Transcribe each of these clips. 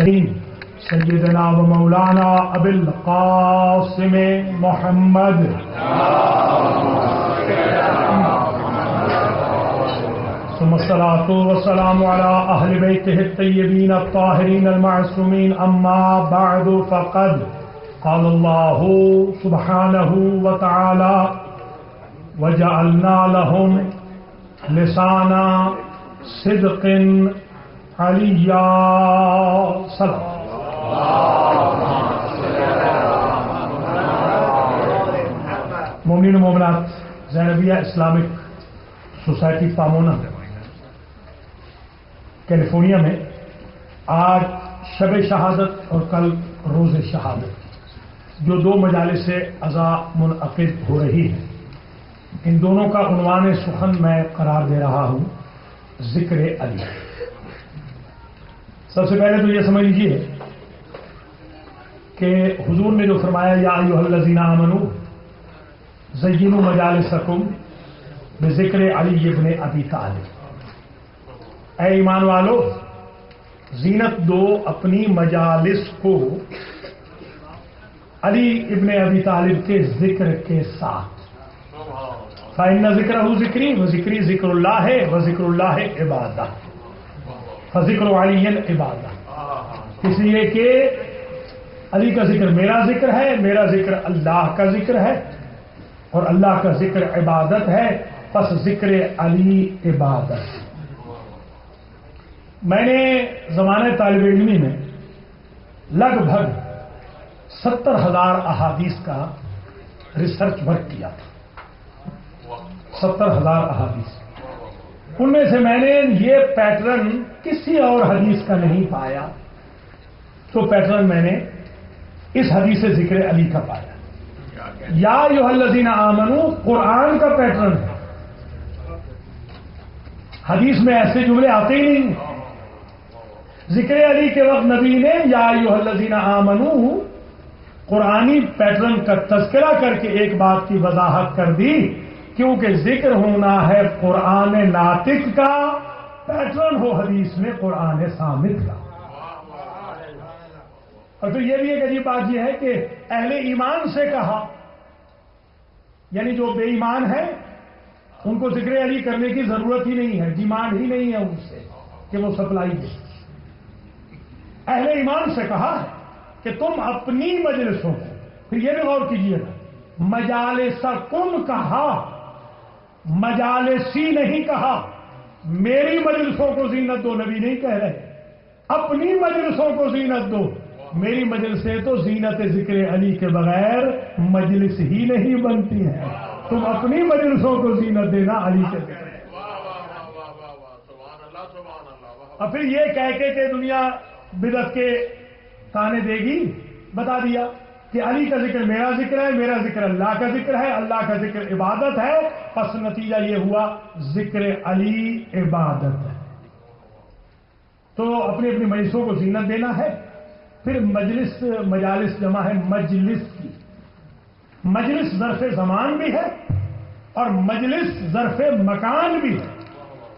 کریم سیدنا و مولانا ابی القاسم محمد ثم الصلاة والسلام على أهل بيته الطيبين الطاهرين المعصومين أما بعد فقد قال الله سبحانه وتعالى وجعلنا لهم لسانا صدق عليا صلى مومنین و مومنات زینبیہ اسلامک سوسائٹی پامونا کیلیفورنیا میں آج شب شہادت اور کل روز شہادت جو دو مجالس عزا منعقد ہو رہی ہے، ان دونوں کا عنوان سخن میں قرار دے رہا ہوں ذکر علی۔ سب سے پہلے تو یہ سمجھ لیجیے کہ حضور نے جو فرمایا یا ایھا الذین آمنوا زینوا مجالسکم بذکر علی ابن ابی طالب، اے ایمان والو زینت دو اپنی مجالس کو علی ابن ابی طالب کے ذکر کے ساتھ۔ فإن ذکرہ ذکری و ذکری ذکر اللہ ہے و ذکر اللہ عبادہ فذکر علی عبادہ، اس لیے کہ علی کا ذکر میرا ذکر ہے، میرا ذکر اللہ کا ذکر ہے، اور اللہ کا ذکر عبادت ہے، پس ذکر علی عبادت۔ میں نے زمانہ طالب علمی میں لگ بھگ 70,000 احادیث کا ریسرچ ورک کیا تھا، 70,000 احادیث۔ ان میں سے میں نے یہ پیٹرن کسی اور حدیث کا نہیں پایا، تو پیٹرن میں نے اس حدیث ذکر علی کا پایا۔ یا ایھا الذین آمنوا قرآن کا پیٹرن ہے، حدیث میں ایسے جملے آتے ہی نہیں۔ ذکر علی کے وقت نبی نے یا ایھا الذین آمنوا قرآنی پیٹرن کا تذکرہ کر کے ایک بات کی وضاحت کر دی، کیونکہ ذکر ہونا ہے قرآن ناطق کا، پیٹرن ہو حدیث میں قرآن صامت کا۔ اور پھر یہ بھی ایک عجیب بات یہ ہے کہ اہل ایمان سے کہا، یعنی جو بے ایمان ہے ان کو ذکر علی کرنے کی ضرورت ہی نہیں ہے، ڈیمانڈ ہی نہیں ہے ان سے کہ وہ سپلائی دے۔ اہل ایمان سے کہا ہے کہ تم اپنی مجلسوں کو، پھر یہ بھی غور کیجیے گا، مجالسکم کہا، مجالسی نہیں کہا۔ میری مجلسوں کو زینت دو نبی نہیں کہہ رہے، اپنی مجلسوں کو زینت دو۔ میری مجلسیں تو زینت ذکر علی کے بغیر مجلس ہی نہیں بنتی ہیں، تم اپنی مجلسوں کو زینت دینا علی کے ذکر۔ اور پھر یہ کہہ کے کہ دنیا بدعت کے تانے دے گی، بتا دیا کہ علی کا ذکر میرا ذکر ہے، میرا ذکر اللہ کا ذکر ہے، اللہ کا ذکر عبادت ہے، پس نتیجہ یہ ہوا ذکر علی عبادت ہے۔ تو اپنی اپنی مجلسوں کو زینت دینا ہے۔ پھر مجلس، مجالس جمع ہے مجلس کی، مجلس ظرف زمان بھی ہے اور مجلس ظرف مکان بھی ہے۔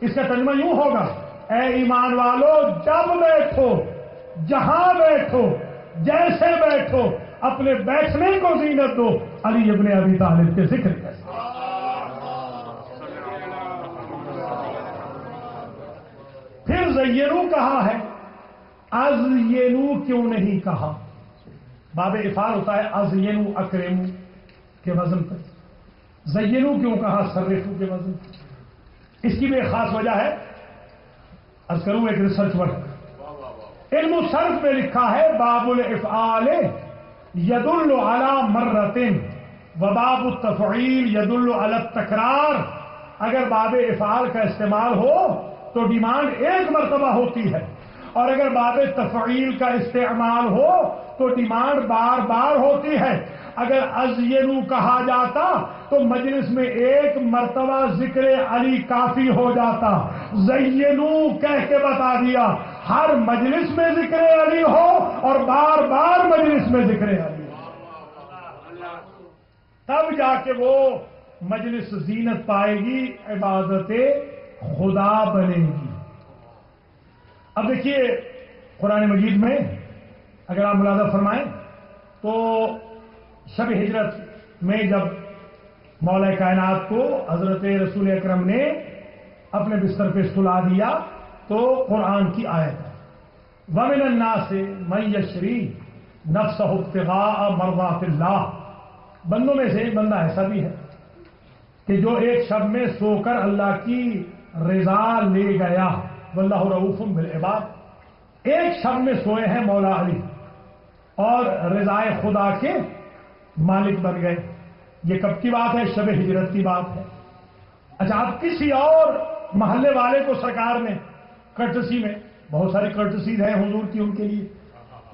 اس کا ترجمہ یوں ہوگا، اے ایمان والو جب بیٹھو، جہاں بیٹھو، جیسے بیٹھو، اپنے بیٹھنے کو زینت دو علی ابن ابی طالب کے ذکر کے ساتھ۔ پھر زینو کہا ہے، ازینو کیوں نہیں کہا؟ باب افعال ہوتا ہے ازینو اکرمو کے وزن پر، زینو کیوں کہا صرفو کے وزن پر؟ اس کی بھی ایک خاص وجہ ہے، عرض کروں ایک ریسرچ ورک علم صرف میں لکھا ہے باب الافعال یدل علی مرۃ وباب التفعیل یدل علی التکرار۔ اگر باب افعال کا استعمال ہو تو ڈیمانڈ ایک مرتبہ ہوتی ہے، اور اگر باب تفعیل کا استعمال ہو تو ڈیمانڈ بار بار ہوتی ہے۔ اگر ازینو کہا جاتا تو مجلس میں ایک مرتبہ ذکر علی کافی ہو جاتا، زینو کہہ کے بتا دیا ہر مجلس میں ذکر علی ہو اور بار بار مجلس میں ذکر علی ہو، تب جا کے وہ مجلس زینت پائے گی، عبادت خدا بنے گی۔ اب دیکھیے قرآن مجید میں اگر آپ ملاحظہ فرمائیں تو شب ہجرت میں جب مولا کائنات کو حضرت رسول اکرم نے اپنے بستر پہ سلا دیا تو قرآن کی آیت ہے وَمِنَ النَّاسِ مَن يَشْرِي نَفْسَهُ ابْتِغَاءَ مَرْضَاتِ اللَّهِ بندوں میں سے ایک بندہ ایسا بھی ہے کہ جو ایک شب میں سو کر اللہ کی رضا لے گیا واللہ رؤوف بالعباد ایک شب میں سوئے ہیں مولا علی اور رضائے خدا کے مالک بن گئے یہ کب کی بات ہے شب ہجرت کی بات ہے اچھا آپ کسی اور محلے والے کو سرکار نے کرٹسی میں بہت ساری کرٹسیز ہیں حضور کی ان کے لیے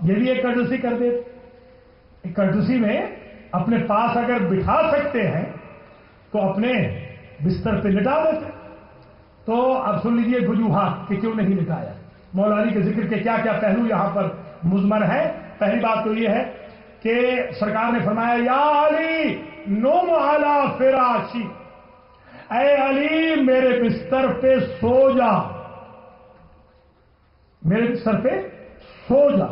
یہ بھی ایک کرٹسی کر دے ایک کرٹسی میں اپنے پاس اگر بٹھا سکتے ہیں تو اپنے بستر پہ لٹا دیتے تو اب سن لیجیے وجوہات کہ کیوں نہیں لٹایا مولا علی کے ذکر کے کیا کیا پہلو یہاں پر مضمر ہے پہلی بات تو یہ ہے کہ سرکار نے فرمایا یا علی نم علی فراشی اے علی میرے بستر پہ سو جا میرے بستر پہ سو جا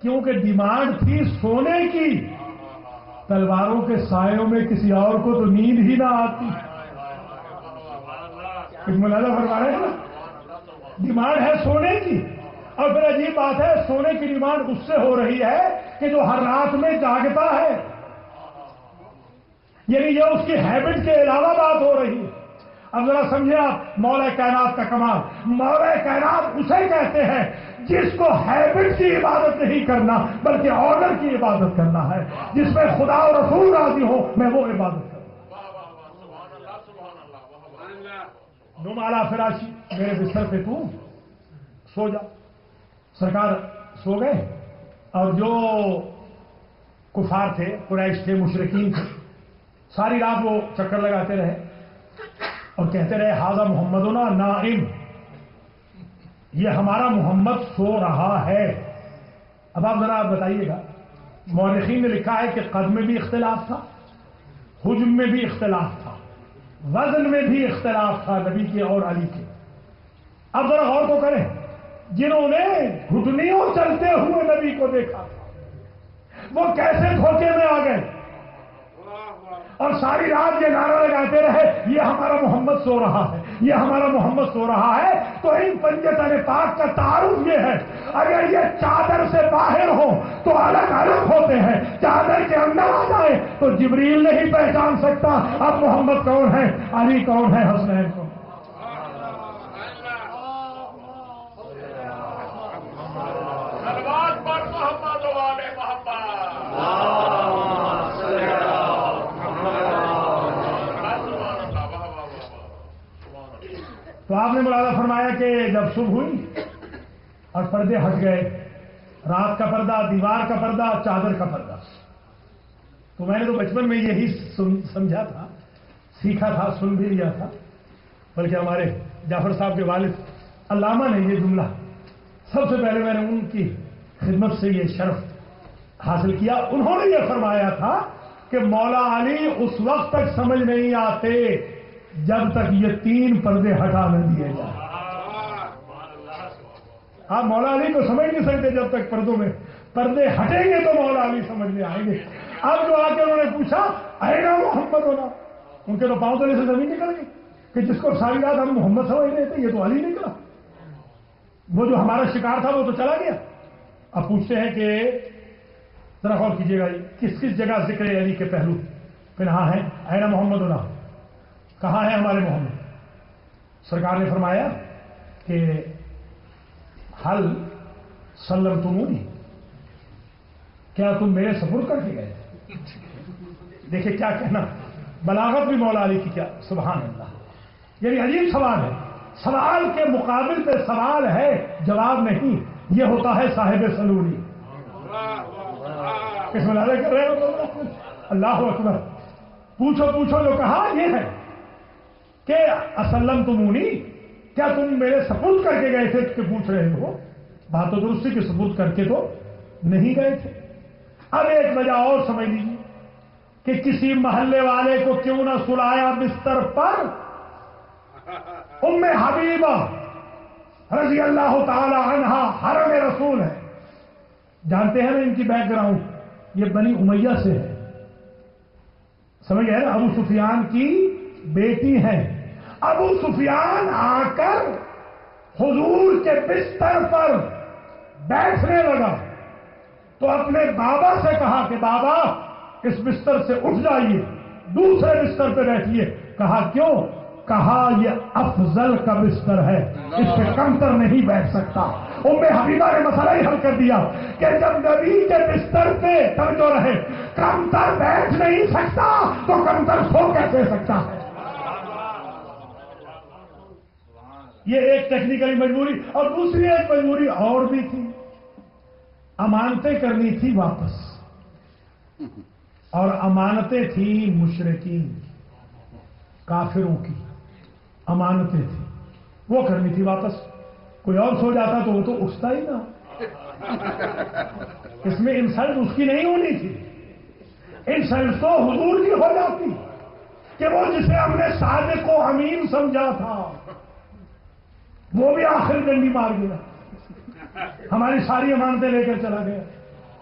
کیونکہ ڈیمانڈ تھی سونے کی تلواروں کے سایوں میں کسی اور کو تو نیند ہی نہ آتی ملازہ فرما رہے ہیں نا ڈیمانڈ ہے سونے کی اور پھر عجیب بات ہے سونے کی ڈیمانڈ اس سے ہو رہی ہے کہ جو ہر رات میں جاگتا ہے یعنی یہ اس کی ہیبٹ کے علاوہ بات ہو رہی ہے اب ذرا سمجھے آپ مولا کائنات کا کمال مولا کائنات اسے کہتے ہیں جس کو ہیبٹ کی عبادت نہیں کرنا بلکہ آرڈر کی عبادت کرنا ہے جس میں خدا اور رسول راضی ہو میں وہ عبادت کروں نم علی فراشی میرے بستر پہ تو سو جا سرکار سو گئے اور جو کفار تھے قریش تھے مشرکین تھے ساری رات وہ چکر لگاتے رہے اور کہتے رہے ھذا محمدنا نائم یہ ہمارا محمد سو رہا ہے اب آپ ذرا بتائیے گا مورخین نے لکھا ہے کہ قد میں بھی اختلاف تھا حجم میں بھی اختلاف تھا وزن میں بھی اختلاف تھا نبی کے اور علی کے اب ذرا غور تو کریں جنہوں نے گھٹنیوں چلتے ہوئے نبی کو دیکھا تھا وہ کیسے دھوکے میں آ گئے اور ساری رات یہ نعرہ لگاتے رہے یہ ہمارا محمد سو رہا ہے یہ ہمارا محمد سو رہا ہے تو ان پنجتن پاک کا تعارف یہ ہے اگر یہ چادر سے باہر ہو تو الگ الگ ہوتے ہیں چادر کے اندر آ جائے تو جبریل نہیں پہچان سکتا اب محمد کون ہے علی کون ہے حسنین کون تو آپ نے ملاحظہ فرمایا کہ جب صبح ہوئی اور پردے ہٹ گئے رات کا پردہ دیوار کا پردہ چادر کا پردہ تو میں نے تو بچپن میں یہی سمجھا تھا سیکھا تھا سن بھی لیا تھا بلکہ ہمارے جعفر صاحب کے والد علامہ نے یہ جملہ سب سے پہلے میں نے ان کی خدمت سے یہ شرف حاصل کیا انہوں نے یہ فرمایا تھا کہ مولا علی اس وقت تک سمجھ نہیں آتے جب تک یہ 3 پردے ہٹا نہ دیے جائیں آپ مولا علی کو سمجھ نہیں سکتے جب تک پردوں میں پردے ہٹیں گے تو مولا علی سمجھ میں آئیں گے اب جو آ کے انہوں نے پوچھا اینا محمد ہونا ان کے تو پاؤں تلے سے زمین نکل گئی کہ جس کو ساری رات ہم محمد سمجھ رہے تھے یہ تو علی نکلا وہ جو ہمارا شکار تھا وہ تو چلا گیا اب پوچھتے ہیں کہ ذرا غور کیجیے گا کس کس جگہ ذکر علی کے پہلو پنہاں ہیں اینا محمد ہونا کہاں ہے ہمارے محمد سرکار نے فرمایا کہ حل سلمتمونی کیا تم میرے سپرد کر کے گئے دیکھیں کیا کہنا بلاغت بھی مولا علی کی کیا سبحان اللہ یعنی عجیب سوال ہے سوال کے مقابل پہ سوال ہے جواب نہیں یہ ہوتا ہے صاحب سلولی کس میں کر رہے ہو اللہ اکبر پوچھو جو کہا یہ ہے کہ اسلمتمونی کیا تم میرے سپرد کر کے گئے تھے کہ پوچھ رہے ہو بات تو درستی کے سپرد کر کے تو نہیں گئے تھے اب ایک وجہ اور سمجھ لیجیے کہ کسی محلے والے کو کیوں نہ سلایا بستر پر ام حبیبہ رضی اللہ تعالی عنہا حرم رسول ہے. جانتے ہیں نا ان کی بیک گراؤنڈ، یہ بنی امیہ سے ہے. سمجھ گئے نا؟ ابو سفیان کی بیٹی ہیں. ابو سفیان آ کر حضور کے بستر پر بیٹھنے لگا تو اپنے بابا سے کہا کہ بابا اس بستر سے اٹھ جائیے، دوسرے بستر پہ بیٹھیے. کہا کیوں؟ کہا یہ افضل کا بستر ہے، اس پہ کمتر نہیں بیٹھ سکتا. ام حبیبہ نے مسئلہ ہی حل کر دیا کہ جب نبی کے بستر پہ توجہ رہے کمتر بیٹھ نہیں سکتا تو کمتر سو کیسے سکتا ہے. یہ ایک ٹیکنیکلی مجبوری، اور دوسری ایک مجبوری اور بھی تھی، امانتیں کرنی تھی واپس، اور امانتیں تھی مشرکین کافروں کی امانتیں تھی، وہ کرنی تھی واپس. کوئی اور سو جاتا تو وہ تو اٹھتا ہی نہ. اس میں انسلٹ اس کی نہیں ہونی تھی، انسلٹ تو حضور کی ہو جاتی کہ وہ جسے ہم نے صادق و امین سمجھا تھا وہ بھی آخر ڈنڈی مار گیا، ہماری ساری امانتیں لے کر چلا گیا.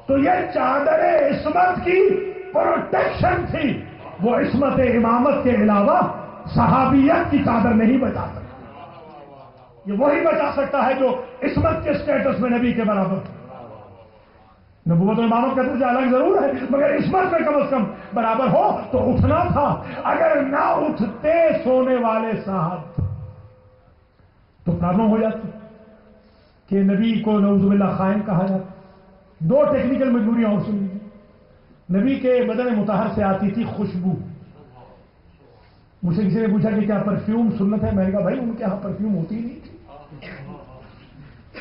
تو یہ چادر عصمت کی پروٹیکشن تھی، وہ عصمت امامت کے علاوہ صحابیت کی چادر نہیں بچا سکتا. یہ وہی بچا سکتا ہے جو عصمت کے سٹیٹس میں نبی کے برابر. نبوت و امامت کا درجہ الگ ضرور ہے مگر عصمت میں کم از کم برابر ہو تو اٹھنا تھا. اگر نہ اٹھتے سونے والے صاحب تو پرابلم ہو جاتی کہ نبی کو نعوذ باللہ خائن کہا جاتا. دو ٹیکنیکل مجبوریاں اور سن لیجیے. نبی کے بدن مطہر سے آتی تھی خوشبو. مجھ سے کسی نے پوچھا کہ کیا پرفیوم سنت ہے؟ میں نے کہا بھائی ان کے یہاں پرفیوم ہوتی ہی نہیں تھی،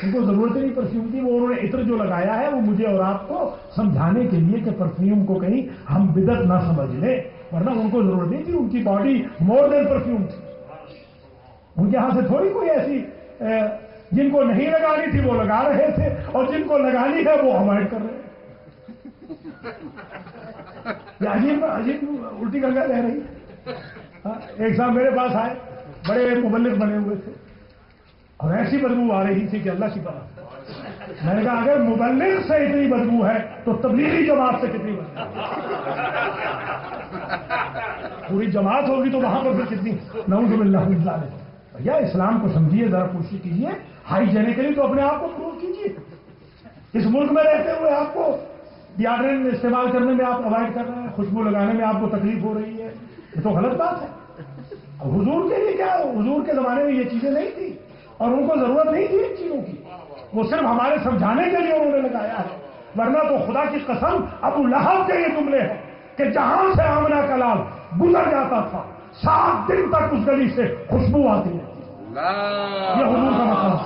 ان کو ضرورت نہیں پرفیوم کی. وہ انہوں نے عطر جو لگایا ہے وہ مجھے اور آپ کو سمجھانے کے لیے کہ پرفیوم کو کہیں ہم بدعت نہ سمجھ لیں، ورنہ ان کو ضرورت نہیں تھی. ان کی باڈی مور دین پرفیوم تھی. ان کے یہاں سے تھوڑی کوئی ایسی جن کو نہیں لگانی تھی وہ لگا رہے تھے اور جن کو لگانی ہے وہ اوائڈ کر رہے ہیں. عجیب عجیب الٹی گنگا رہ رہی. ایک صاحب میرے پاس آئے، بڑے مبلغ بنے ہوئے تھے اور ایسی بدبو آ رہی تھی کہ اللہ کی طرح. میں نے کہا اگر مبلغ سے اتنی بدبو ہے تو تبلیغی جماعت سے کتنی بدبو؟ پوری جماعت ہوگی تو وہاں پر پھر کتنی؟ نعوذ باللہ من ذالک. بھیا اسلام کو سمجھیے، ذرا کوشش کیجیے ہائیجینکلی تو اپنے آپ کو پروو کیجیے. اس ملک میں رہتے ہوئے آپ کو ڈیوڈرنٹ استعمال کرنے میں آپ اوائڈ کر رہے ہیں، خوشبو لگانے میں آپ کو تکلیف ہو رہی ہے، یہ تو غلط بات ہے. حضور کے لیے کیا، حضور کے زمانے میں یہ چیزیں نہیں تھی اور ان کو ضرورت نہیں تھی ان چیزوں کی. وہ صرف ہمارے سمجھانے کے لیے انہوں نے لگایا ہے. ورنہ تو خدا کی قسم ابو لہب کے یہ جملے ہیں کہ جہاں سے آمنہ کا لال گزر جاتا تھا 7 دن تک اس گلی سے خوشبو آتی ہے. یہ حضور کا مقام.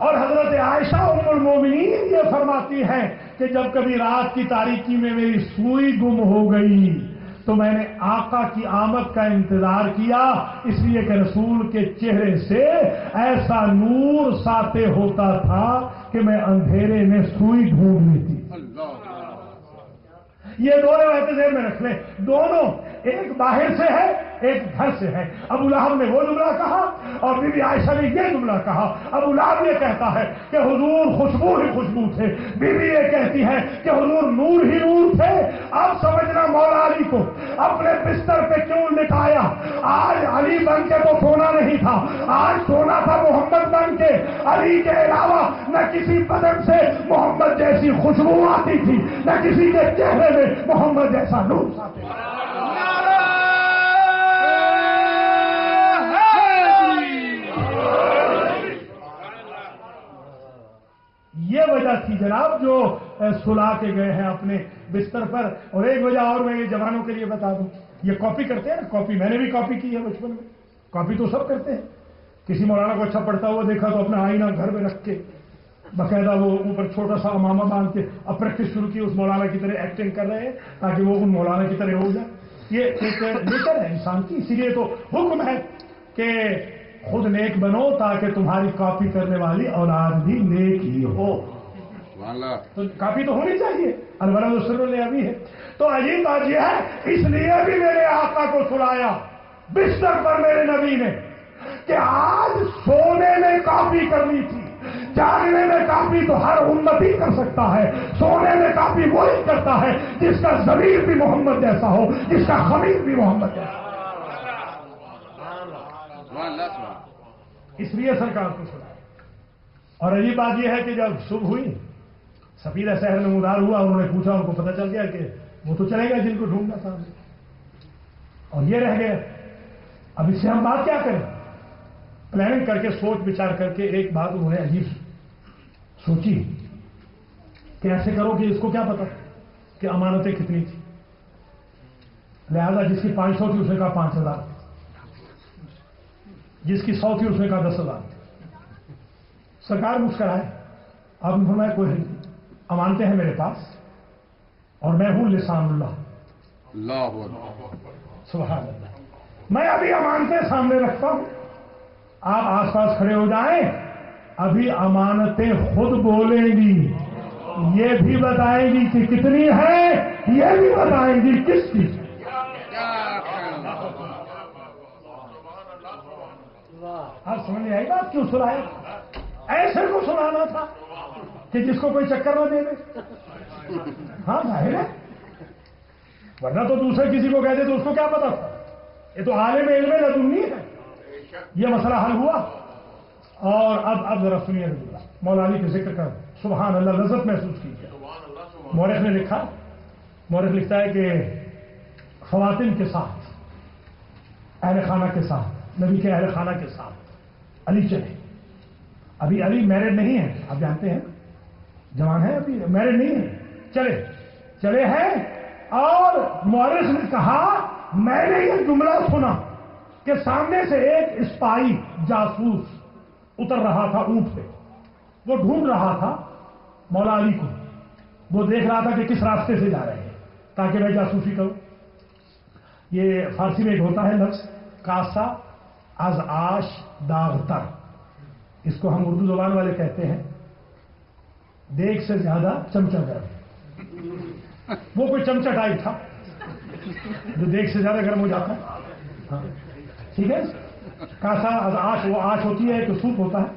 اور حضرت عائشہ ام المومنین یہ فرماتی ہیں کہ جب کبھی رات کی تاریکی میں میری سوئی گم ہو گئی تو میں نے آقا کی آمد کا انتظار کیا، اس لیے کہ رسول کے چہرے سے ایسا نور ساطع ہوتا تھا کہ میں اندھیرے میں سوئی ڈھونڈ لی تھی. یہ دونوں روایتیں ذہن میں رکھ لیں، دونوں ایک باہر سے ہے ایک گھر سے ہے. ابو لہب نے وہ جملہ کہا اور بی بی عائشہ نے یہ جملہ کہا. ابو لہب یہ کہتا ہے کہ حضور خوشبو ہی خوشبو تھے، بی بی یہ کہتی ہے کہ حضور نور ہی نور تھے. اب سمجھنا مولا علی کو اپنے بستر پہ کیوں لٹایا. آج علی بن کے تو سونا نہیں تھا، آج سونا تھا محمد بن کے. علی کے علاوہ نہ کسی بدن سے محمد جیسی خوشبو آتی تھی، نہ کسی کے چہرے میں محمد جیسا نور آتا تھا. یہ وجہ تھی جناب جو سلا کے گئے ہیں اپنے بستر پر. اور ایک وجہ اور میں یہ جوانوں کے لیے بتا دوں، یہ کاپی کرتے ہیں نا، کاپی میں نے بھی کاپی کی ہے بچپن میں، کاپی تو سب کرتے ہیں. کسی مولانا کو اچھا پڑھتا ہوا دیکھا تو اپنا آئینہ گھر میں رکھ کے باقاعدہ وہ اوپر چھوٹا سا امامہ باندھ کے اب پریکٹس شروع کی، اس مولانا کی طرح ایکٹنگ کر رہے ہیں تاکہ وہ ان مولانا کی طرح ہو جائے. یہ ایک نیچر ہے انسان کی. اسی لیے تو حکم ہے کہ خود نیک بنو تاکہ تمہاری کاپی کرنے والی اولاد بھی نیک ہی ہو. تو کاپی تو ہونی چاہیے. الولد سر ابھی ہے. تو عجیب بات یہ ہے، اس لیے بھی میرے آقا کو سلایا بستر پر میرے نبی نے کہ آج سونے میں کاپی کرنی تھی، جاگنے میں کاپی تو ہر امتی کر سکتا ہے، سونے میں کاپی وہی کرتا ہے جس کا ضمیر بھی محمد جیسا ہو، جس کا خمیر بھی محمد جیسا ہو۔ اس لیے سرکار کو سنا۔ اور عجیب بات یہ ہے کہ جب صبح ہوئی، سفیدہ شہر میں مدار ہوا، انہوں نے پوچھا، ان کو پتہ چل گیا کہ وہ تو چلے گا جن کو ڈھونڈنا تھا، اور یہ رہ گئے۔ اب اس سے ہم بات کیا کریں؟ پلاننگ کر کے، سوچ بچار کر کے ایک بات انہوں نے عجیب سوچی کہ ایسے کرو کہ اس کو کیا پتا کہ امانتیں کتنی تھی، لہذا جس کی 500 تھی اس نے کہا 5000، جس کی 100 تھی اس نے کہا 10,000۔ سرکار مسکرائے، آپ نے فرمایا کوئی نہیں، امانتیں ہیں میرے پاس اور میں ہوں لسان اللہ، سبحان اللہ، میں ابھی امانتیں سامنے رکھتا ہوں، آپ آس پاس کھڑے ہو جائیں، ابھی امانتیں خود بولیں گی، یہ بھی بتائیں گی کہ کتنی ہے، یہ بھی بتائیں گی کس کی۔ آپ سمجھ نہیں آئی بات کیوں سنایا؟ ایسے کو سنانا تھا کہ جس کو کوئی چکر نہ دے دے۔ ہاں ظاہر ہے، ورنہ تو دوسرے کسی کو کہتے تو اس کو کیا پتا تھا؟ یہ تو عالم علم لدنی ہے، یہ مسئلہ حل ہوا۔ اور اب ذرا سنیے مولا علی کے ذکر کا، سبحان اللہ، لذت محسوس کیجیے۔ مورخ نے لکھا، مورخ لکھتا ہے کہ خواتین کے ساتھ، اہل خانہ کے ساتھ، نبی کے اہل خانہ کے ساتھ علی چلے۔ ابھی علی میرڈ نہیں ہے، آپ جانتے ہیں، جوان ہے، ابھی میرڈ نہیں ہے، چلے ہیں۔ اور مورخ نے کہا میں نے یہ جملہ سنا کہ سامنے سے ایک اسپائی جاسوس اتر رہا تھا اونٹ پہ، وہ ڈھونڈ رہا تھا مولا علی کو، وہ دیکھ رہا تھا کہ کس راستے سے جا رہے ہیں تاکہ میں جاسوسی کروں۔ یہ فارسی میں ایک ہوتا ہے لفظ کاسا از آش داغتر، اس کو ہم اردو زبان والے کہتے ہیں دیگ سے زیادہ چمچہ گرم۔ وہ کوئی چمچہ ٹائپ تھا جو دیگ سے زیادہ گرم ہو جاتا ہے، ہاں ٹھیک ہے۔ کاسا از آش، وہ آش ہوتی ہے کہ سوپ ہوتا ہے،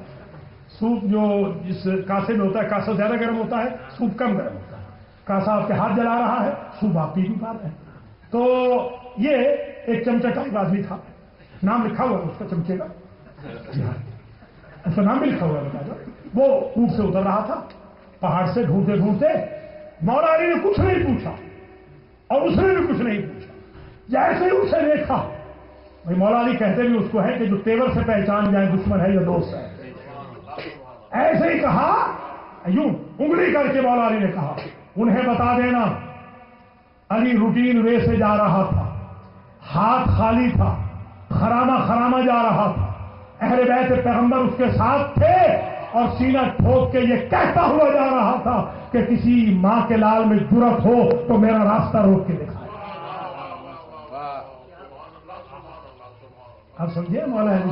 سوپ جو جس کاسے میں ہوتا ہے، کاسا زیادہ گرم ہوتا ہے، سوپ کم گرم ہوتا ہے۔ کاسا آپ کے ہاتھ جلا رہا ہے، سوپ آپ پی نہیں پا رہے ہیں۔ تو یہ ایک چمچہ ٹائپ آدمی تھا، نام لکھا ہوا اس کا چمچے کا، اس کا نام بھی لکھا ہوا بتا دو۔ وہ اونٹ سے اتر رہا تھا پہاڑ سے، ڈھونڈتے ڈھونڈتے مولا علی نے کچھ نہیں پوچھا اور اس نے بھی کچھ نہیں پوچھا، جیسے ہی اسے دیکھا، بھائی مولا علی کہتے بھی اس کو ہے کہ جو تیور سے پہچان جائے دشمن ہے یا دوست ہے، ایسے ہی کہا، یوں انگلی کر کے مولا علی نے کہا انہیں بتا دینا علی روٹین وے سے جا رہا تھا، ہاتھ خالی تھا، خرامہ جا رہا تھا، اہل بیت پیغمبر اس کے ساتھ تھے، اور سینہ ٹھوک کے یہ کہتا ہوا جا رہا تھا کہ کسی ماں کے لال میں جرت ہو تو میرا راستہ روک کے دکھائے۔ آپ سمجھے مولا علی؟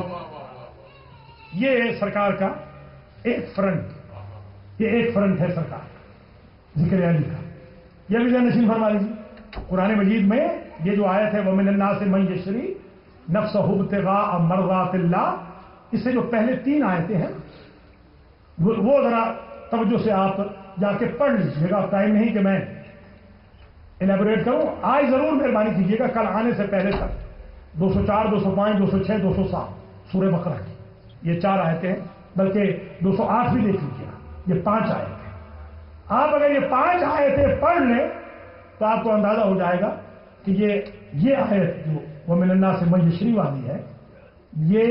یہ سرکار کا ایک فرنٹ، یہ ایک فرنٹ ہے سرکار ذکر علی کا۔ یہ بھی نشین فرما لیجیے، قرآن مجید میں یہ جو آیت ہے وَمِنَ النَّاسِ مَن يَشْرِي نَفْسَهُ ابْتِغَاءَ مَرْضَاتِ اللَّهِ، اس سے جو پہلے 3 آیتیں ہیں وہ ذرا توجہ سے آپ جا کے پڑھ لیجیے گا، ٹائم نہیں کہ میں الیبوریٹ کروں، آج ضرور مہربانی کیجیے گا، کل آنے سے پہلے تک 204 205 206 207 سورہ بقرہ کی یہ 4 آیتیں ہیں، بلکہ 208 بھی دیکھ لیجیے گا، یہ 5 آیتیں۔ آپ اگر یہ 5 آیتیں پڑھ لیں تو آپ کو اندازہ ہو جائے گا کہ یہ آیت جو وَمِنَ النَّاسِ مَن يَشْرِي والی ہے، یہ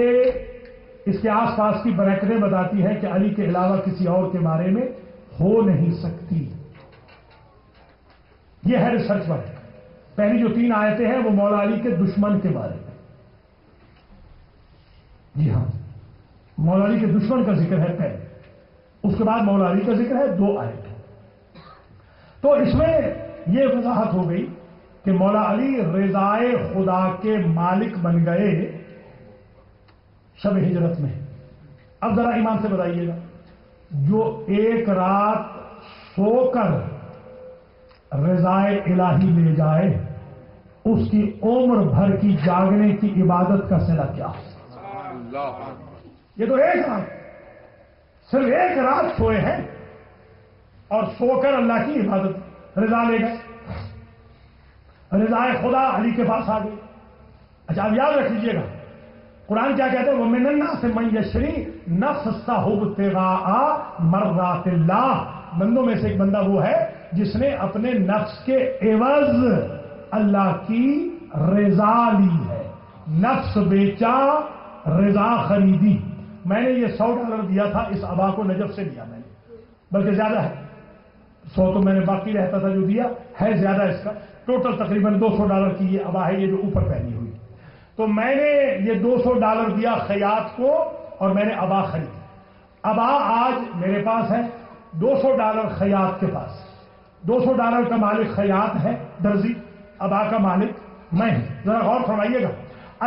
اس کے آس پاس کی بریکٹیں بتاتی ہے کہ علی کے علاوہ کسی اور کے بارے میں ہو نہیں سکتی۔ یہ ہے ریسرچ ورک۔ پہلی جو 3 آیتیں ہیں وہ مولا علی کے دشمن کے بارے میں، جی ہاں، مولا علی کے دشمن کا ذکر ہے پہلے، اس کے بعد مولا علی کا ذکر ہے 2 آیتیں۔ تو اس میں یہ وضاحت ہو گئی کہ مولا علی رضائے خدا کے مالک بن گئے شب ہجرت میں۔ اب ذرا ایمان سے بتائیے گا، جو ایک رات سو کر رضائے الہی لے جائے اس کی عمر بھر کی جاگنے کی عبادت کا صلہ کیا؟ یہ تو ایک رات، صرف ایک رات سوئے ہیں اور سو کر اللہ کی عبادت رضا لے گئے، رضا خدا علی کے پاس آ گئی۔ اچھا اب یاد رکھ لیجیے گا قرآن کیا کہتے ہیں، وَمِنَ النَّاسِ مَن يَشْرِي نَفْسَهُ ابْتِغَاءَ مَرْضَاتِ اللَّهِ، بندوں میں سے ایک بندہ وہ ہے جس نے اپنے نفس کے عوض اللہ کی رضا لی ہے، نفس بیچا رضا خریدی۔ میں نے یہ $100 دیا تھا، اس ابا کو نجف سے لیا میں نے، بلکہ زیادہ ہے، 100 تو میں نے باقی رہتا تھا جو دیا ہے، زیادہ اس کا ٹوٹل تقریباً $200 کی یہ ابا ہے، یہ جو اوپر پہنی ہوئی۔ تو میں نے یہ $200 دیا خیاط کو اور میں نے ابا خریدی۔ ابا آج میرے پاس ہے، $200 خیاط کے پاس، $200 کا مالک خیاط ہے درزی، ابا کا مالک میں ہوں۔ ذرا غور فرمائیے گا،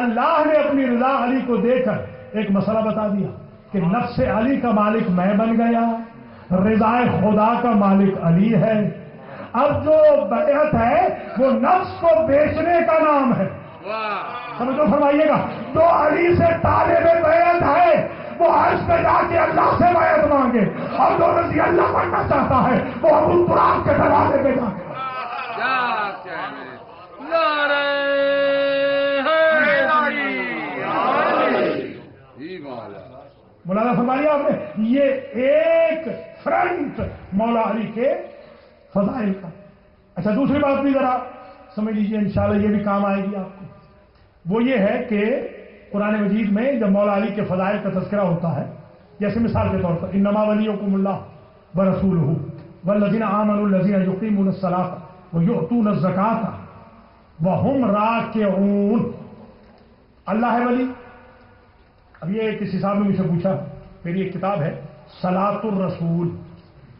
اللہ نے اپنی رضا علی کو دے کر ایک مسئلہ بتا دیا کہ نفس علی کا مالک میں بن گیا، رضا خدا کا مالک علی ہے۔ اب جو بیعت ہے وہ نفس کو بیچنے کا نام ہے، سمجھو فرمائیے گا، جو علی سے طالب بیعت ہے وہ عرش پہ جا کے اللہ سے بیعت مانگے، اور جو رضی اللہ بننا چاہتا ہے وہ ابو تراب کے دروازے پہ جا کے مولانا فرمائیے آپ نے، یہ ایک فرنٹ مولا علی کے فضائل کا۔ اچھا دوسری بات بھی ذرا سمجھ لیجیے، انشاءاللہ یہ بھی کام آئے گی آپ کو، وہ یہ ہے کہ قرآن مجید میں جب مولا علی کے فضائل کا تذکرہ ہوتا ہے، جیسے مثال کے طور پر انما ولیکم اللہ ورسولہ والذین آمنوا الذین یقیمون الصلاۃ ویؤتون الزکاۃ وہم راکعون۔ اللہ ہے ولی۔ اب یہ کسی صاحب نے مجھ سے پوچھا، میری ایک کتاب ہے صلاۃ الرسول،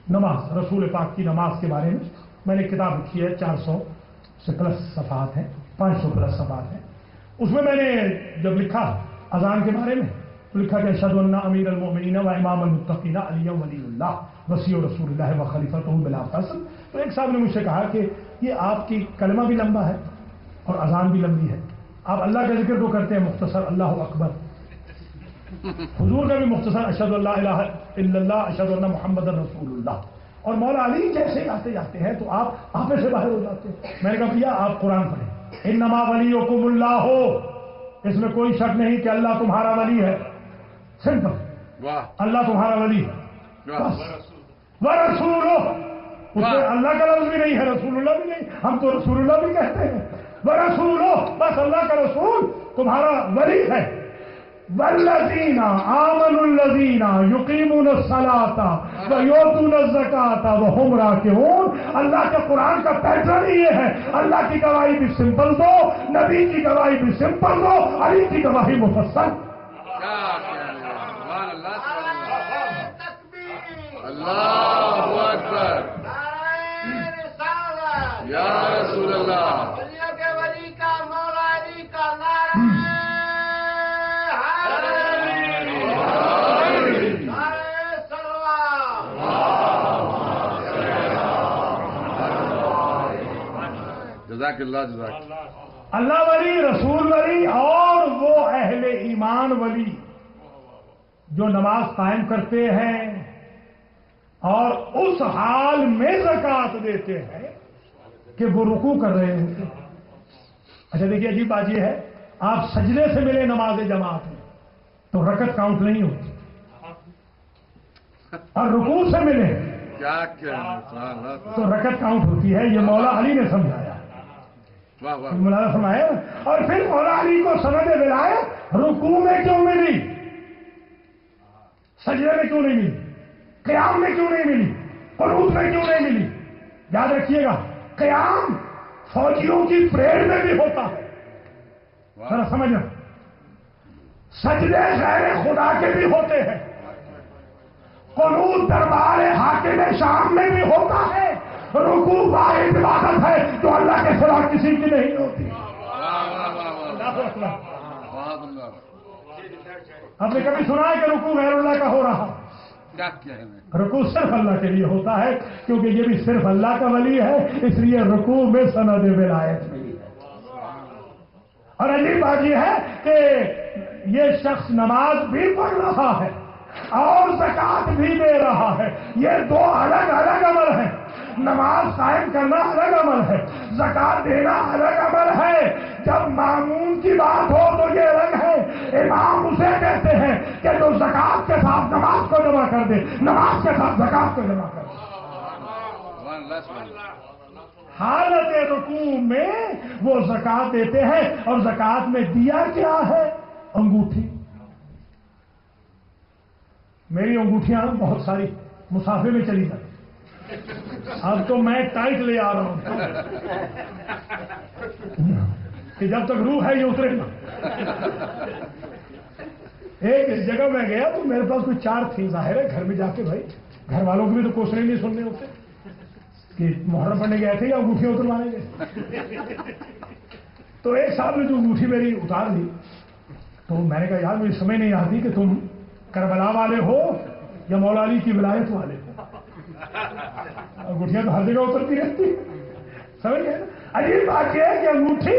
نماز، رسول پاک کی نماز کے بارے میں نے ایک کتاب لکھی ہے، 400 سے پلس صفحات ہیں، 500 پلس صفحات ہیں۔ اس میں نے جب لکھا اذان کے بارے میں تو لکھا کہ اشہد ان امیر المؤمنین و امام المتقین علی ولی اللہ وصی رسول اللہ و خلیفۃہ بلا فصل۔ تو ایک صاحب نے مجھ سے کہا کہ یہ آپ کی کلمہ بھی لمبا ہے اور اذان بھی لمبی ہے، آپ اللہ کا ذکر تو کرتے ہیں مختصر اللہ اکبر، حضور کا بھی مختصر اشہد اللہ الہ الا اللہ اشہد ان محمد رسول اللہ، اور مولا علی جیسے آتے جاتے ہیں تو آپ آپے سے باہر ہو جاتے ہیں۔ میں نے کہا بھیا آپ قرآن پڑھیں، انما ولیکم اللہ ہو، اس میں کوئی شک نہیں کہ اللہ تمہارا ولی ہے، سمپل، اللہ تمہارا ولی ہے، ورسولہ، اس میں اللہ کا لفظ بھی نہیں ہے، رسول اللہ بھی نہیں، ہم تو رسول اللہ بھی کہتے ہیں، ورسولہ، بس اللہ کا رسول تمہارا ولی ہے۔ والذین آمنوا الذین یقیمون الصلاۃ ویؤتون الزکاۃ وہم راکعون۔ اللہ کے قرآن کا پیٹرن ہی یہ ہے، اللہ کی گواہی بھی سمپل دو، نبی کی گواہی بھی سمپل دو، علی کی گواہی مفصل۔ اللہ اکبر، یا رسول اللہ، جزاک اللہ، جزاک اللہ ولی، رسول ولی، اور وہ اہل ایمان ولی جو نماز قائم کرتے ہیں اور اس حال میں زکات دیتے ہیں کہ وہ رکوع کر رہے ہوتے ہیں۔ اچھا دیکھیے عجیب بات یہ ہے، آپ سجدے سے ملے نماز جماعت میں تو رکعت کاؤنٹ نہیں ہوتی، اور رکوع سے ملے تو رکعت کاؤنٹ ہوتی ہے۔ یہ مولا علی نے سمجھایا، مولانا فرمایا، اور پھر مولا علی کو سند ولایت رکوع میں کیوں ملی، سجدے میں کیوں نہیں ملی، قیام میں کیوں نہیں ملی، قنوت میں کیوں نہیں ملی؟ یاد رکھیے گا، قیام فوجیوں کی پریڈ میں بھی ہوتا ہے، ذرا سمجھنا، سجدے غیر خدا کے بھی ہوتے ہیں، قنوت دربار حاکم شام میں بھی ہوتا ہے، رکوع واحد عبادت ہے جو اللہ کے سوا کسی کی نہیں ہوتی۔ آپ نے کبھی سنا ہے کہ رکوع غیر اللہ کا ہو رہا؟ رکوع صرف اللہ کے لیے ہوتا ہے، کیونکہ یہ بھی صرف اللہ کا ولی ہے، اس لیے رکوع میں سند ولایت ملی ہے۔ اور عجیب بات یہ ہے کہ یہ شخص نماز بھی پڑھ رہا ہے اور زکات بھی دے رہا ہے، یہ دو الگ الگ عمل ہیں۔ نماز قائم کرنا الگ عمل ہے، زکات دینا الگ عمل ہے۔ جب مامون کی بات ہو تو یہ الگ ہے۔ امام اسے کہتے ہیں کہ جو زکات کے ساتھ نماز کو جمع کر دے، نماز کے ساتھ زکات کو جمع کر دے۔ حالت رکوع میں وہ زکات دیتے ہیں، اور زکات میں دیا کیا ہے؟ انگوٹھی۔ میری انگوٹھیاں بہت ساری مسافر میں چلی جاتی، اب تو میں ٹائٹ لے آ رہا ہوں کہ جب تک روح ہے یہ اترے گا۔ ایک جگہ میں گیا تو میرے پاس کوئی 4 تھی، ظاہر ہے گھر میں جا کے بھائی گھر والوں کو بھی تو کوشش نہیں سننے ہوتے کہ محرم پڑھنے گئے تھے یا انگوٹھیاں اتروانے گئے۔ تو ایک صاحب نے جو انگوٹھی میری اتار لی تو میں نے کہا یار مجھے سمجھ نہیں آتی کہ تم کربلا والے ہو یا مولا علی کی ولایت والے ہو، انگوٹھیاں تو ہر جگہ اترتی رہتی، سمجھ گئے؟ عجیب بات یہ ہے کہ انگوٹھی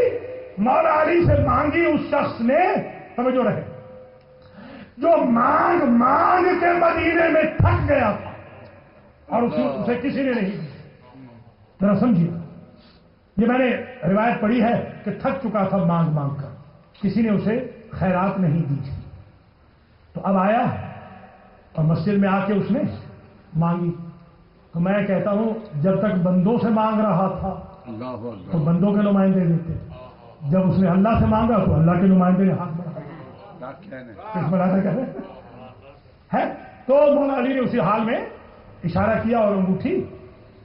مولا علی سے مانگی اس شخص نے، سمجھو رہے، جو مانگ مانگ کے مدینے میں تھک گیا تھا اور اسے کسی نے نہیں دی۔ ذرا سمجھیے، یہ میں نے روایت پڑھی ہے کہ تھک چکا تھا مانگ مانگ کر، کسی نے اسے خیرات نہیں دی تھی۔ تو اب آیا اور مسجد میں آ کے اس نے مانگی، تو میں کہتا ہوں جب تک بندوں سے مانگ رہا تھا تو بندوں کے نمائندے دیتے، جب اس نے اللہ سے مانگا تو اللہ کے نمائندے نے ہاتھ بڑھایا ہے۔ تو مولا علی نے اسی حال میں اشارہ کیا اور انگوٹھی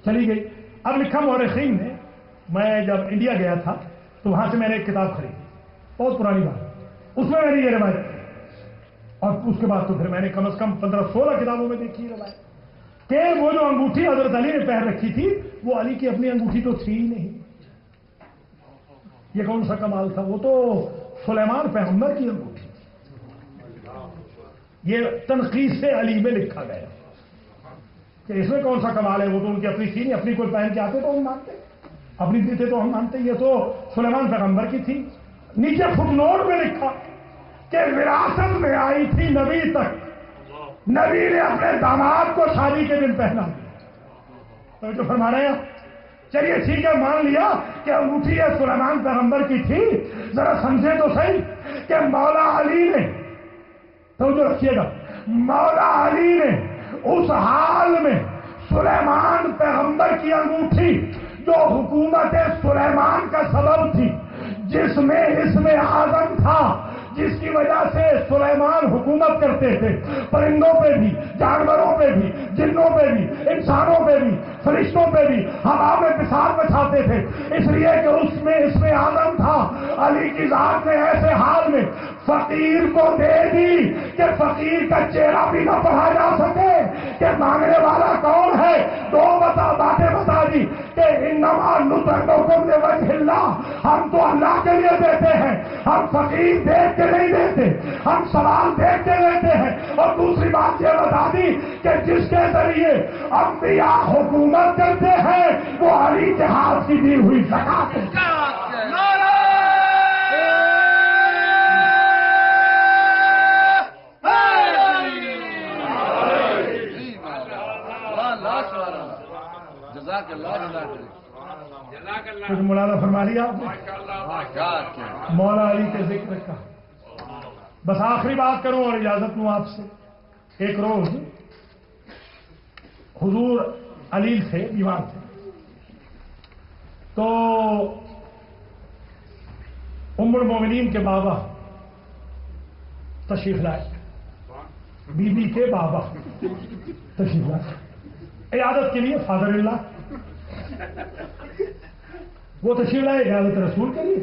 چلی گئی۔ اب لکھا مورخین نے، میں جب انڈیا گیا تھا تو وہاں سے میں نے ایک کتاب خریدی، بہت پرانی بات، اس میں نے یہ روایت کی، اور اس کے بعد تو پھر میں نے کم از کم 15-16 کتابوں میں دیکھی روایت کہ وہ جو انگوٹھی حضرت علی نے پہن رکھی تھی وہ علی کی اپنی انگوٹھی تو تھی ہی نہیں۔ یہ کون سا کمال تھا؟ وہ تو سلیمان پیغمبر کی انگوٹھی، یہ تنقید سے علی میں لکھا گیا کہ اس میں کون سا کمال ہے، وہ تو ان کی اپنی تھی نہیں، اپنی کوئی پہن کے آتے تو ہم مانتے، اپنی دیتے تو ہم مانتے، یہ تو سلیمان پیغمبر کی تھی۔ نیچے فٹ نوٹ میں لکھا کہ وراثت میں آئی تھی نبی تک، نبی نے اپنے داماد کو شادی کے دن پہنا، تو جو فرما رہے ہیں چلیے ٹھیک ہے مان لیا کہ انگوٹھی سلیمان پیغمبر کی تھی، ذرا سمجھے تو صحیح کہ مولا علی نے، توجہ رکھیے گا، مولا علی نے اس حال میں سلیمان پیغمبر کی انگوٹھی جو حکومت سلیمان کا سبب تھی، جس میں اسم اعظم تھا، جس کی وجہ سے سلیمان حکومت کرتے تھے، پرندوں پہ بھی، جانوروں پہ بھی، جنوں پہ بھی، انسانوں پہ بھی، فرشتوں پہ بھی، ہوا میں بساط مچاتے تھے، اس لیے کہ اس میں اسم اعظم تھا۔ علی کی ذات نے ایسے حال میں فقیر کو دے دی کہ فقیر کا چہرہ بھی نہ پڑھا جا سکے کہ مانگنے والا کون ہے، دو باتیں بتا دی کہ انما نطعمکم لوجہ اللہ، ہم تو اللہ کے لیے دیتے ہیں، ہم فقیر دیکھ کے نہیں دیتے، ہم سوال دیکھ کے دیتے ہیں۔ اور دوسری بات یہ بتا دی کہ جس کے ذریعے انبیاء حکومت کرتے ہیں وہ علی کے ہاتھ کی دی ہوئی زکات ہے۔ کچھ مولانا فرما لیا مولا علی کے ذکر کا۔ بس آخری بات کروں اور اجازت لوں آپ سے۔ ایک روز حضور علیل تھے، بیمار تھے، تو ام المومنین کے بابا تشریف لائے، بی بی کے بابا تشریف لائے عیادت کے لیے، فادر اللہ وہ تشریف لائے عیادت رسول کے لیے،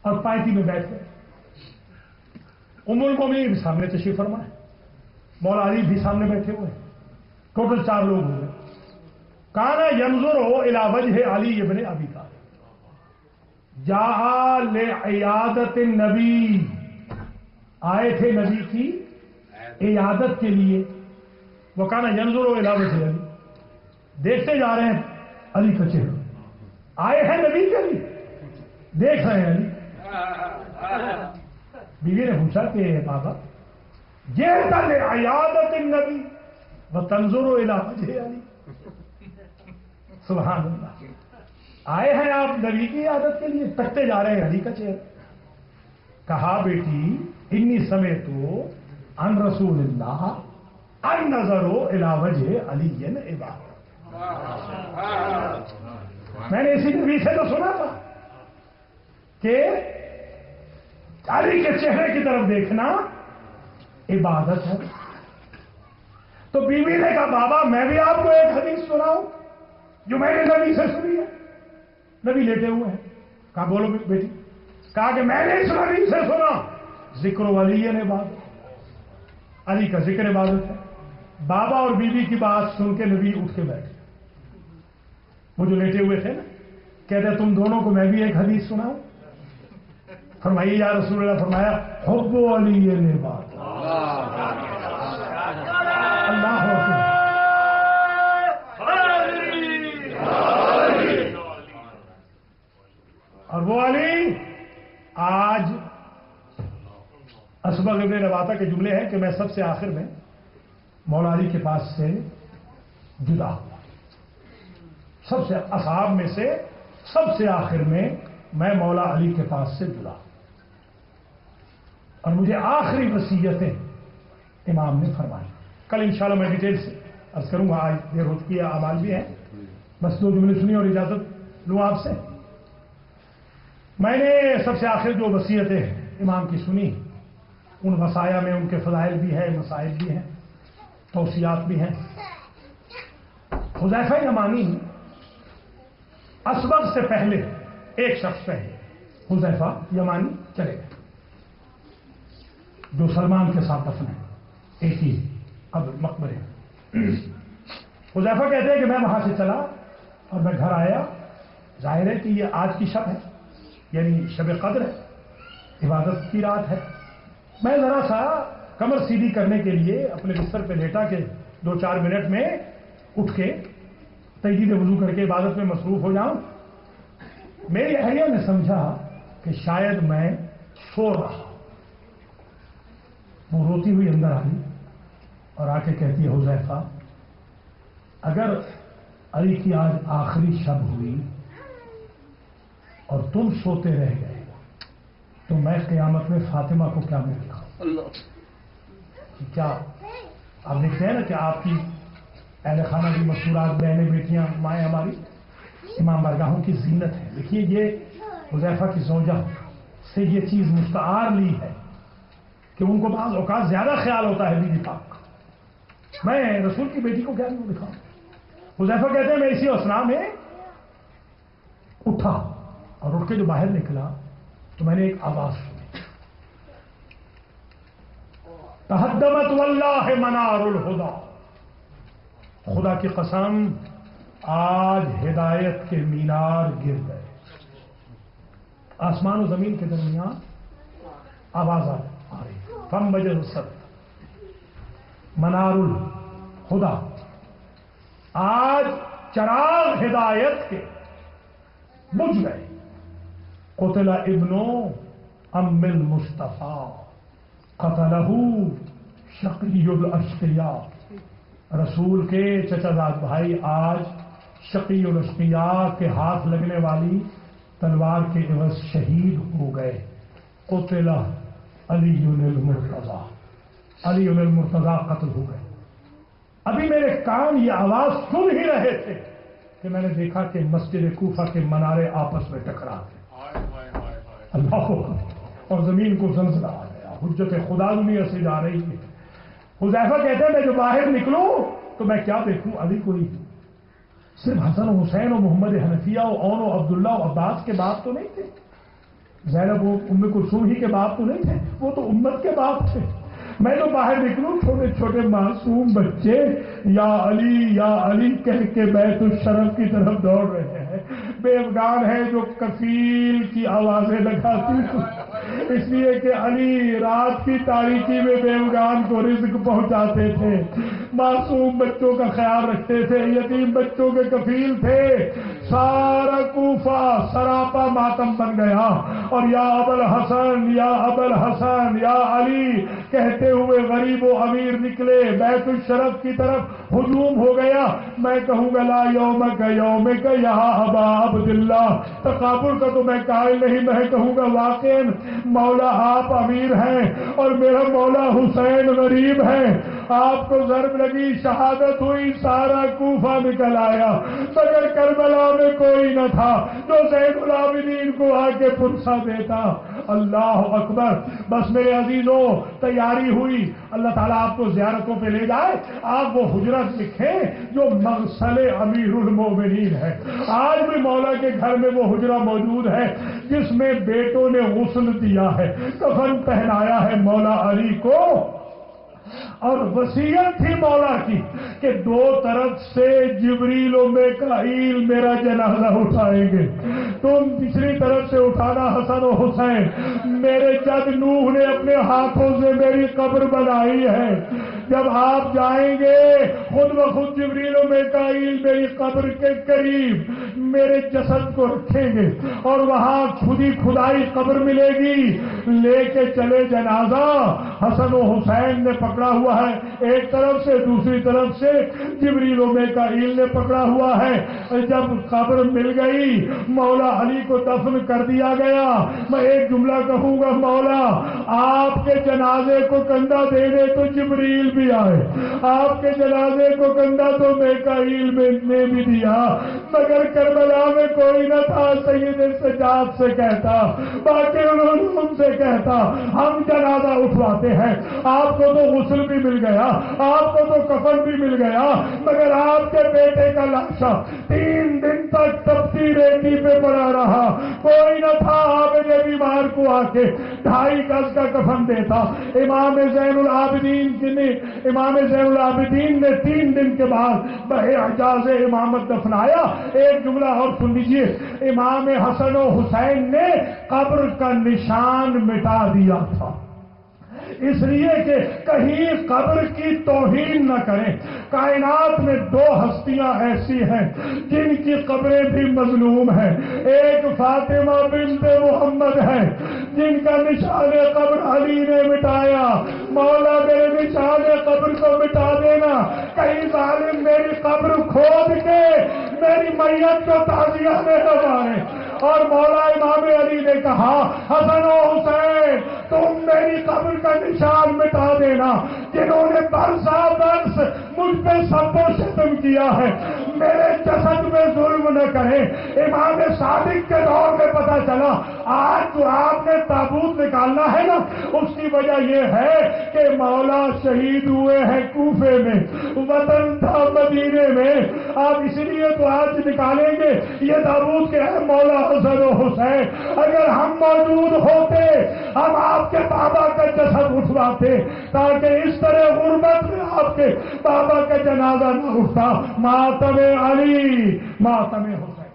اور پائٹی میں بیٹھ گئے۔ ام المومنین بھی سامنے تشریف فرمائے، مولا علی بھی سامنے بیٹھے ہوئے، ٹوٹل 4 لوگ ہوئے۔ کانا ینظر الی وجہ علی ابن ابی طالب، جاء لعیادت النبی، آئے تھے نبی کی عیادت کے لیے۔ وہ کانا ینظر الی وجہ علی، دیکھتے جا رہے ہیں علی کا چہرہ، آئے ہیں نبی کے لیے، دیکھ رہے ہیں علی۔ بیوی نے پوچھا کہ بابا یہ تل عیادت النبی و تنظر الی وجہ علی، سبحان اللہ، آئے ہیں آپ نبی کی عادت کے لیے، تکتے جا رہے ہیں علی کا چہرہ. کہا بیٹی انی سمعت عن رسول اللہ ان نظر الی وجہ علی عبادت، میں نے اسی نبی سے تو سنا تھا کہ علی کے چہرے کی طرف دیکھنا عبادت ہے. تو بیوی نے کہا بابا میں بھی آپ کو ایک حدیث سناؤں جو میں نے نبی سے سنی ہے. نبی لیٹے ہوئے ہیں. کہا بولو بیٹی. کہا کہ میں نے اس نبی سے سنا ذکر ولی عبادت، علی کا ذکر عبادت ہے. بابا اور بیوی کی بات سن کے نبی اٹھ کے بیٹھے. وہ جو لیٹے ہوئے تھے نا، کہتے تم دونوں کو میں بھی ایک حدیث سناؤں. فرمائیے یا رسول اللہ. فرمایا حب علی عبادت. اللہ اکبر. اور وہ علی آج اسبغ ابن رواطہ کے جملے ہیں کہ میں سب سے آخر میں مولا علی کے پاس سے جدا ہوا. سب سے اصحاب میں سے سب سے آخر میں مولا علی کے پاس سے جدا. اور مجھے آخری وصیتیں امام نے فرمائی. کل انشاءاللہ میں ڈیٹیل سے عرض کروں گا. آج دیر ہو چکی ہے، اعمال بھی ہیں. بس 2 جملے سنی اور اجازت لوں آپ سے. میں نے سب سے آخر جو وصیتیں امام کی سنی، ان وصایا میں ان کے فضائل بھی ہیں، مسائل بھی ہیں، توصیات بھی ہیں. حذیفہ یمانی اسبغ سے پہلے ایک شخص پہلے حذیفہ یمانی چلے گئے جو سلمان کے ساتھ دفن ہے، ایک ہی قبر مقبرے. حذیفہ کہتے ہیں کہ میں وہاں سے چلا اور میں گھر آیا. ظاہر ہے کہ یہ آج کی شب ہے، یعنی شب قدر ہے، عبادت کی رات ہے. میں ذرا سا کمر سیدھی کرنے کے لیے اپنے بستر پہ لیٹا کہ 2-4 منٹ میں اٹھ کے تجدید وضو کر کے عبادت میں مصروف ہو جاؤں. میری اہلیہ نے سمجھا کہ شاید میں سو رہا. وہ روتی ہوئی اندر آئی اور آ کے کہتی ہے حذیفہ اگر علی کی آج آخری شب ہوئی اور تم سوتے رہ گئے تو میں قیامت میں فاطمہ کو کیا منہ دکھاؤں. کیا آپ دیکھتے ہیں نا کہ آپ کی اہل خانہ کی مستورات، بہنیں، بیٹیاں، مائیں ہماری امام بارگاہوں کی زینت ہے. دیکھیے یہ حذیفہ کی زوجہ سے یہ چیز مستعار لی ہے کہ ان کو بعض اوقات زیادہ خیال ہوتا ہے بیوی پاک کا. میں رسول کی بیٹی کو کیا منہ دکھاؤں. حذیفہ کہتے ہیں میں اسی اسنا میں اٹھا اور اٹھ کے جو باہر نکلا تو میں نے ایک آواز سنی، تہدمت واللہ منار الہدی. خدا کی قسم آج ہدایت کے مینار گر گئے. آسمان و زمین کے درمیان آواز آ رہی. فم بجے منار الہدی. آج چراغ ہدایت کے بجھ گئے. قتل ابن ام المصطفیٰ قتلہ شقی الاشقیاء. رسول کے چچا زاد بھائی آج شقی الاشقیاء کے ہاتھ لگنے والی تلوار کے عوض شہید ہو گئے. قتل علی المرتضیٰ. علی المرتضیٰ قتل ہو گئے. ابھی میرے کان یہ آواز سن ہی رہے تھے کہ میں نے دیکھا کہ مسجد کوفہ کے منارے آپس میں ٹکرا گئے. اللہ اور زمین کو زلزلہ آ گیا. حجت خدا دنیا سے جا رہی ہے. حذیفہ کہتے ہیں میں جو باہر نکلوں تو میں کیا دیکھوں؟ علی کو نہیں. صرف حسن و حسین و محمد حنفیہ و اون و عبداللہ و عباس کے باپ تو نہیں تھے. زینب و ام کلثوم ہی کے باپ تو نہیں تھے، وہ تو امت کے باپ تھے. میں تو باہر نکلوں چھوٹے چھوٹے معصوم بچے یا علی کہہ کے بیت الشرف کی طرف دوڑ رہے ہیں. بے افغان ہے جو کفیل کی آوازیں لگاتی، اس لیے کہ علی رات کی تاریکی میں بے افغان کو رزق پہنچاتے تھے. معصوم بچوں کا خیال رکھتے تھے، یتیم بچوں کے کفیل تھے۔ سارا کوفہ سراپا ماتم بن گیا، اور یا ابوالحسن یا ابوالحسن یا علی کہتے ہوئے غریب و امیر نکلے، بیت الشرف کی طرف ہجوم ہو گیا۔ میں کہوں گا لا یومک یومک یا ابا عبداللہ، تقابل کا تو میں قائل نہیں، میں کہوں گا واقعا مولا آپ امیر ہیں اور میرا مولا حسین غریب ہے۔ آپ کو ضرب لگی، شہادت ہوئی، سارا کوفہ نکل آیا، مگر کربلا میں کوئی نہ تھا جو زین العابدین کو آ کے پرسا دیتا۔ اللہ اکبر۔ بس میرے عزیزوں، تیاری ہوئی، اللہ تعالیٰ آپ کو زیارتوں پہ لے جائے، آپ وہ حجرہ دیکھیں جو مغسل امیر المومنین ہے۔ آج بھی مولا کے گھر میں وہ حجرہ موجود ہے جس میں بیٹوں نے غسل دیا ہے، کفن پہنایا ہے مولا علی کو، اور وصیت تھی مولا کی کہ دو طرف سے جبریل و میکائیل میرا جنازہ اٹھائیں گے، تم تیسری طرف سے اٹھانا حسن و حسین۔ میرے جد نوح نے اپنے ہاتھوں سے میری قبر بنائی ہے، جب آپ جائیں گے خود بخود جبریل و میکائیل میری قبر کے قریب میرے جسد کو رکھیں گے، اور وہاں خودی کھدائی قبر ملے گی، لے کے چلے جنازہ۔ حسن و حسین نے پکڑا ہوا ہے ایک طرف سے، دوسری طرف سے جبریل و میکائیل نے پکڑا ہوا ہے۔ جب قبر مل گئی، مولا علی کو دفن کر دیا گیا۔ میں ایک جملہ کہوں گا، مولا آپ کے جنازے کو کندھا دینے تو جبریل بھی آئے، آپ کے جنازے کو کندھا تو میکائیل نے بھی دیا، مگر کربلا میں کوئی نہ تھا۔ سید سجاد سے کہتا، باقی علوم سے کہتا، ہم جنازہ اٹھواتے ہیں، آپ کو تو غسل بھی مل گیا، آپ کو تو کفن بھی مل گیا، مگر آپ کے بیٹے کا لاشا 3 دن تک تپتی ریتی پہ پڑا رہا، کوئی نہ تھا عابد بیمار کو آ کے 2.5 گز کا کفن دیتا۔ امام زین العابدین نے 3 دن کے بعد بإعجاز امامت دفنایا۔ ایک جملہ اور سن لیجیے، امام حسن و حسین نے قبر کا نشان مٹا دیا تھا، اس لیے کہ کہیں قبر کی توہین نہ کریں۔ کائنات میں 2 ہستیاں ایسی ہیں جن کی قبریں بھی مظلوم ہیں، ایک فاطمہ بنت محمد ہے جن کا نشان قبر علی نے مٹایا۔ مولا میرے نشان قبر کو مٹا دینا، کہیں ظالم میری قبر کھود کے میری میت کو تعزیہ میں لگائے۔ اور مولا امام علی نے کہا، حسن و حسین تم میری قبر کا نشان مٹا دینا، جنہوں نے برسا برس مجھ پہ سب و شتم کیا ہے، میرے جسد میں ظلم نہ کریں۔ امام صادق کے دور میں پتہ چلا، آج جو آپ نے تابوت نکالنا ہے نا، اس کی وجہ یہ ہے کہ مولا شہید ہوئے ہیں کوفے میں، وطن تھا مدینے میں، آپ اسی لیے تو آج نکالیں گے یہ تابوت کے ہے مولا حسن و حسین۔ اگر ہم موجود ہوتے ہم آپ کے بابا کا جسد اٹھواتے، تاکہ اس طرح غربت میں آپ کے بابا کا جنازہ نہ اٹھتا۔ ماتم علی، ماتم حسین۔